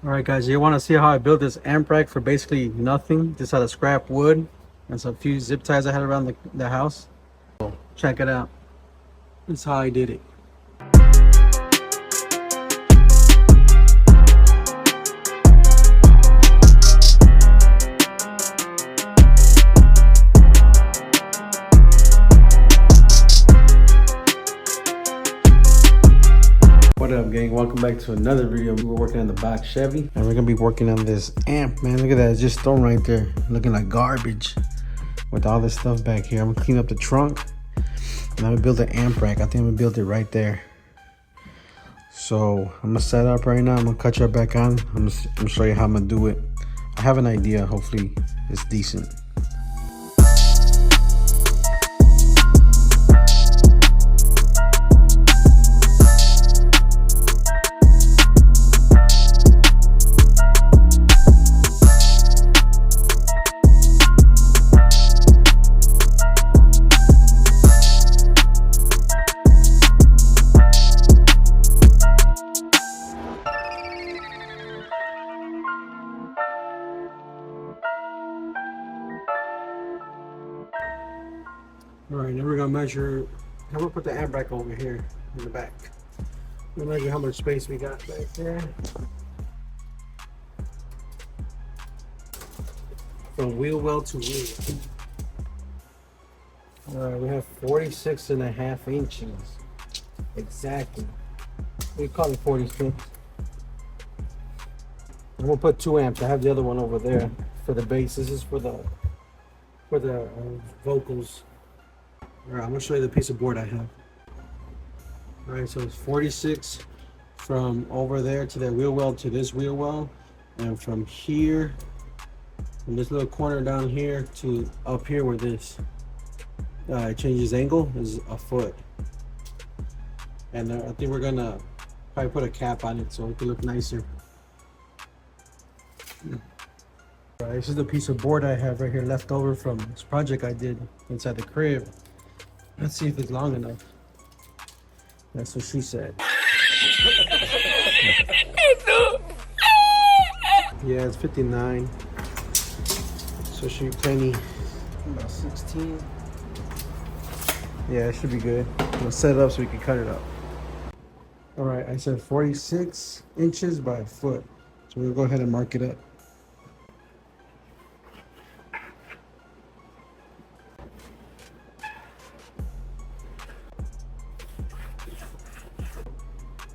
All right, guys, you want to see how I built this amp rack for basically nothing, just out of scrap wood and some few zip ties I had around the house? Check it out. This is how I did it. What up, gang? Welcome back to another video. We're working on the back Chevy and we're gonna be working on this amp, man. Look at that, it's just thrown right there, looking like garbage with all this stuff back here. I'm gonna clean up the trunk and I'm gonna build an amp rack. I think I'm gonna build it right there. So I'm gonna set up right now. I'm gonna cut you back on. I'm gonna show you how I'm gonna do it. I have an idea. Hopefully it's decent. All right, now we're gonna measure. I'm gonna put the amp rack over here in the back. We'll measure how much space we got back there. From wheel well to wheel. All right, we have 46.5 inches. Exactly. We call it 46. I'm gonna put 2 amps. I have the other one over there for the bass. This is for the vocals. All right, I'm gonna show you the piece of board I have. All right, so it's 46 from over there to that wheel well to this wheel well, and from here, from this little corner down here to up here where this it changes angle is a foot. And I think we're gonna probably put a cap on it so it can look nicer. All right, this is the piece of board I have right here left over from this project I did inside the crib. Let's see if it's long enough. That's what she said. Yeah, it's 59. So she plenty. About 16. Yeah, it should be good. We'll set it up so we can cut it up. All right, I said 46 inches by a foot. So we'll go ahead and mark it up.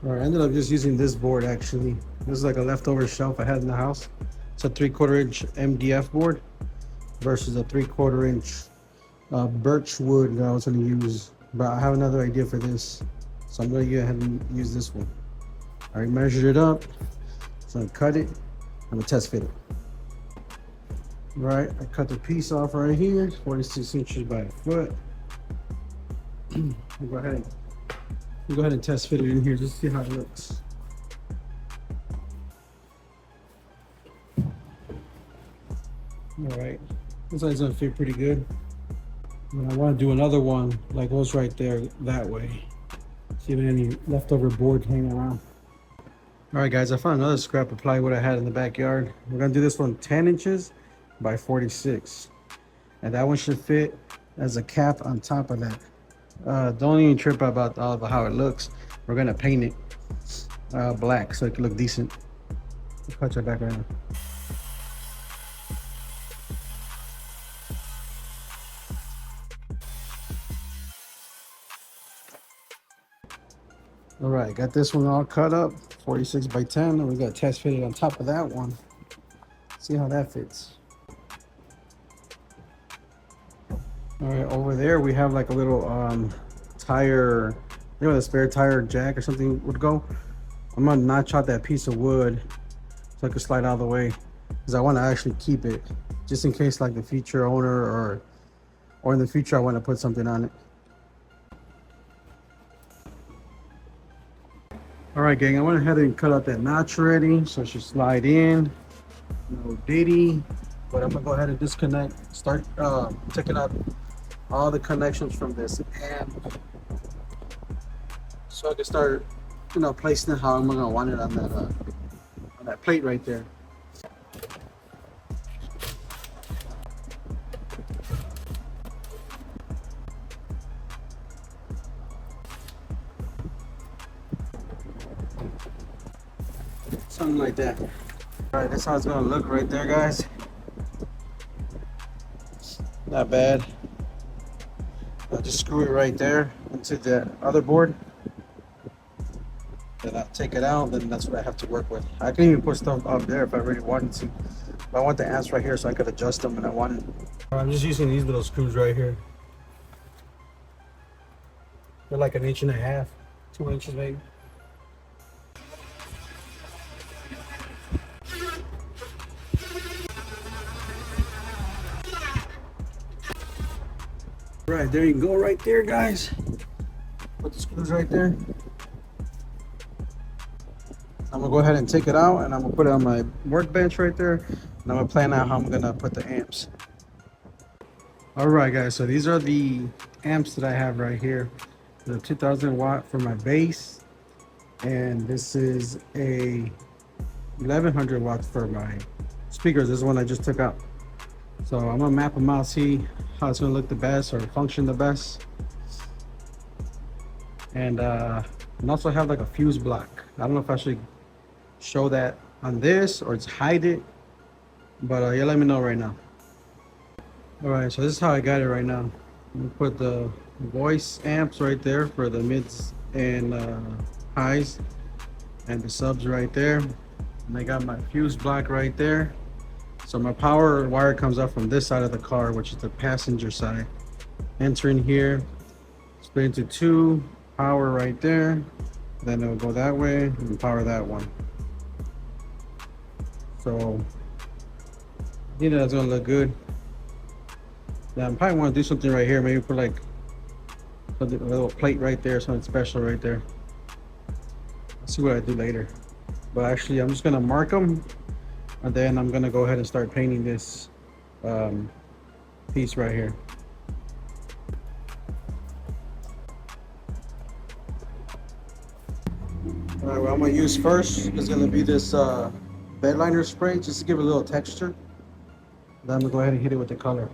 All right, I ended up just using this board actually. This is like a leftover shelf I had in the house. It's a 3/4 inch MDF board versus a 3/4 inch birch wood that I was gonna use. But I have another idea for this. So I'm gonna go ahead and use this one. I already measured it up. So I'm gonna cut it. I'm gonna test fit it. All right, I cut the piece off right here, 46 inches by a foot. I'll go ahead and test fit it in here just to see how it looks. All right, this side's gonna fit pretty good. And I want to do another one like those right there that way. See if any leftover board hanging around. All right, guys, I found another scrap of plywood I had in the backyard. We're gonna do this one 10 inches by 46, and that one should fit as a cap on top of that. Don't even trip about how it looks. We're gonna paint it black so it can look decent. Let's cut your back right now. All right, got this one all cut up, 46 by 10, and we got test fitted on top of that one. See how that fits. All right, over there we have like a little tire, you know, the spare tire jack or something would go. I'm gonna notch out that piece of wood so I can slide out of the way, because I want to actually keep it just in case like the future owner or in the future I want to put something on it. All right, gang, I went ahead and cut out that notch already so it should slide in. No diddy, but I'm gonna go ahead and disconnect, start taking out all the connections from this amp so I can start, you know, placing it how I'm gonna want it on that plate right there. Something like that. All right, that's how it's gonna look right there, guys. Not bad. I'll just screw it right there into the other board. Then I'll take it out, then that's what I have to work with. I can even put stuff up there if I really wanted to. But I want the amps right here so I could adjust them when I wanted. I'm just using these little screws right here. They're like 1.5 inches, 2 inches maybe. Right, there you go right there, guys. Put the screws right there. I'm gonna go ahead and take it out and I'm gonna put it on my workbench right there. And I'm gonna plan out how I'm gonna put the amps. All right, guys, so these are the amps that I have right here. The 2000 watt for my bass. And this is a 1100 watts for my speakers. This is one I just took out. So I'm gonna map them out, see how it's gonna look the best or function the best. And also have like a fuse block. I don't know if I should show that on this or just hide it, but yeah, let me know right now. All right, so this is how I got it right now. I'm gonna put the voice amps right there for the mids and highs, and the subs right there. And I got my fuse block right there. So my power wire comes up from this side of the car, which is the passenger side. Entering here, split into two, power right there. Then it'll go that way and power that one. So, you know, that's gonna look good. Now I probably want to do something right here. Maybe put like a little plate right there, something special right there. Let's see what I do later. But actually, I'm just gonna mark them, and then I'm gonna go ahead and start painting this piece right here. All right, what I'm gonna use first is gonna be this bed liner spray, just to give it a little texture. Then I'm gonna go ahead and hit it with the color.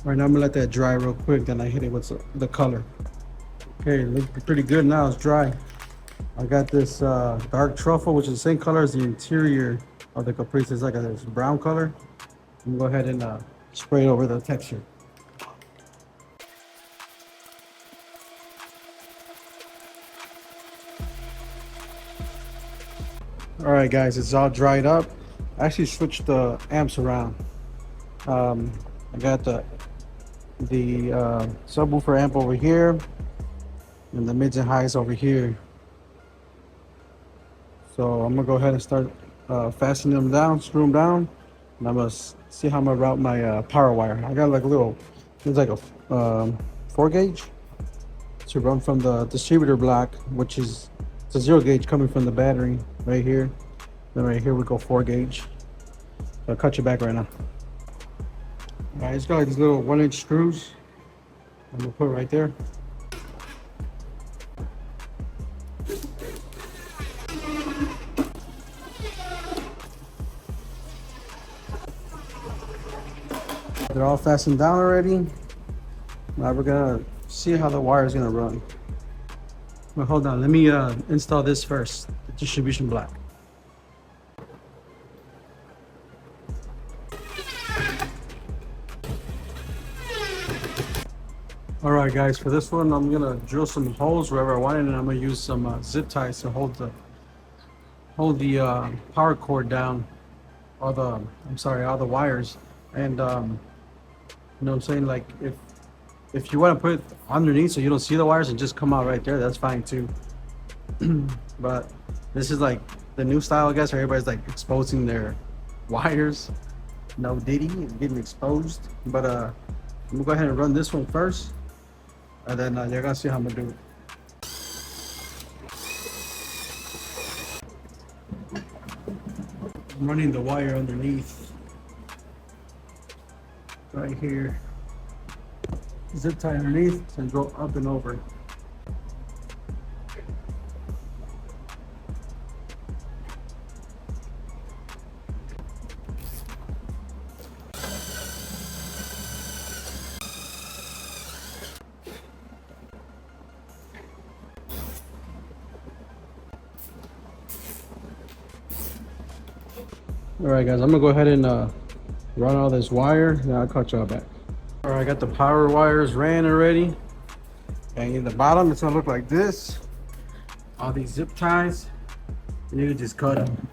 All right, now I'm gonna let that dry real quick, then I hit it with the color. Okay, it looks pretty good now, it's dry. I got this dark truffle, which is the same color as the interior of the Caprice. It's like this brown color. I'm gonna go ahead and spray it over the texture. All right, guys, it's all dried up. I actually switched the amps around. I got the subwoofer amp over here, and the mids and highs over here. So I'm gonna go ahead and start fastening them down, screw them down, and I'm gonna see how I'm gonna route my power wire. I got like a little, it's like a 4 gauge to run from the distributor block, which is it's a 0 gauge coming from the battery right here. Then right here we go 4 gauge. So I'll cut you back right now. All right, it's got like these little 1-inch screws. I'm gonna put it right there. They're all fastened down already. Now we're gonna see how the wire is gonna run. Well, hold on, let me install this first, the distribution block. All right, guys, for this one, I'm gonna drill some holes wherever I want it, and I'm gonna use some zip ties to hold the power cord down, all the wires. And you know what I'm saying, like if you want to put it underneath so you don't see the wires and just come out right there, that's fine too. But this is like the new style, I guess, where everybody's like exposing their wires. No diddy, it's getting exposed. But I'm gonna go ahead and run this one first, and then you're gonna see how I'm gonna do it. I'm running the wire underneath. right here. Zip tie underneath and go up and over. All right, guys, I'm gonna go ahead and run all this wire. Now I'll cut y'all back. All right, I got the power wires ran already. And in the bottom, it's gonna look like this. All these zip ties, and you can just cut them.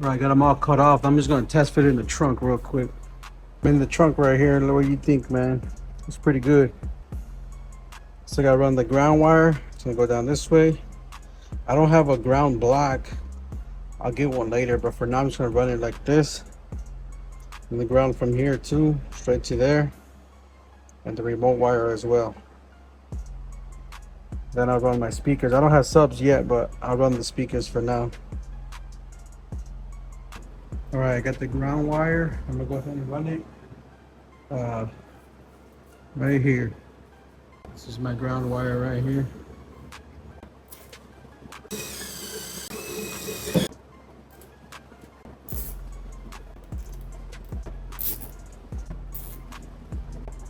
All right, got them all cut off. I'm just gonna test fit it in the trunk real quick. In the trunk right here, what do you think, man? It's pretty good. So I gotta run the ground wire. It's gonna go down this way. I don't have a ground block. I'll get one later, but for now I'm just gonna run it like this. And the ground from here too, straight to there. And the remote wire as well. Then I'll run my speakers. I don't have subs yet, but I'll run the speakers for now. All right, I got the ground wire. I'm gonna go ahead and run it right here. This is my ground wire right here.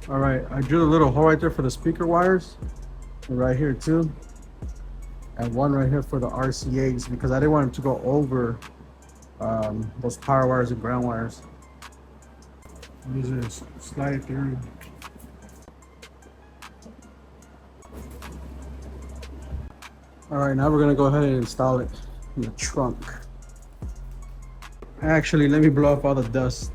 All right, I drilled a little hole right there for the speaker wires, and right here too, and one right here for the RCAs because I didn't want them to go over those power wires and ground wires. Just slide it through. All right, now we're gonna go ahead and install it in the trunk. Actually, let me blow up all the dust.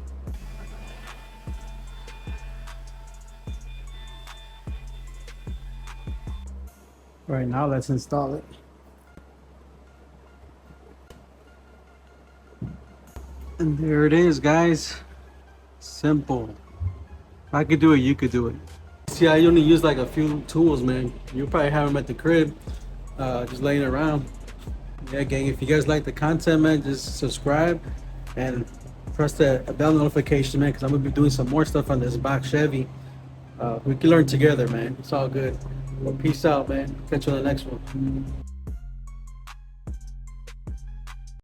All right, now let's install it. And there it is, guys. Simple. If I could do it, you could do it. See, I only use like a few tools, man. You probably have them at the crib, just laying around. Yeah, gang, if you guys like the content, man, just subscribe and press the bell notification, man, because I'm gonna be doing some more stuff on this box Chevy. We can learn together, man. It's all good. Well, peace out, man. Catch you on the next one.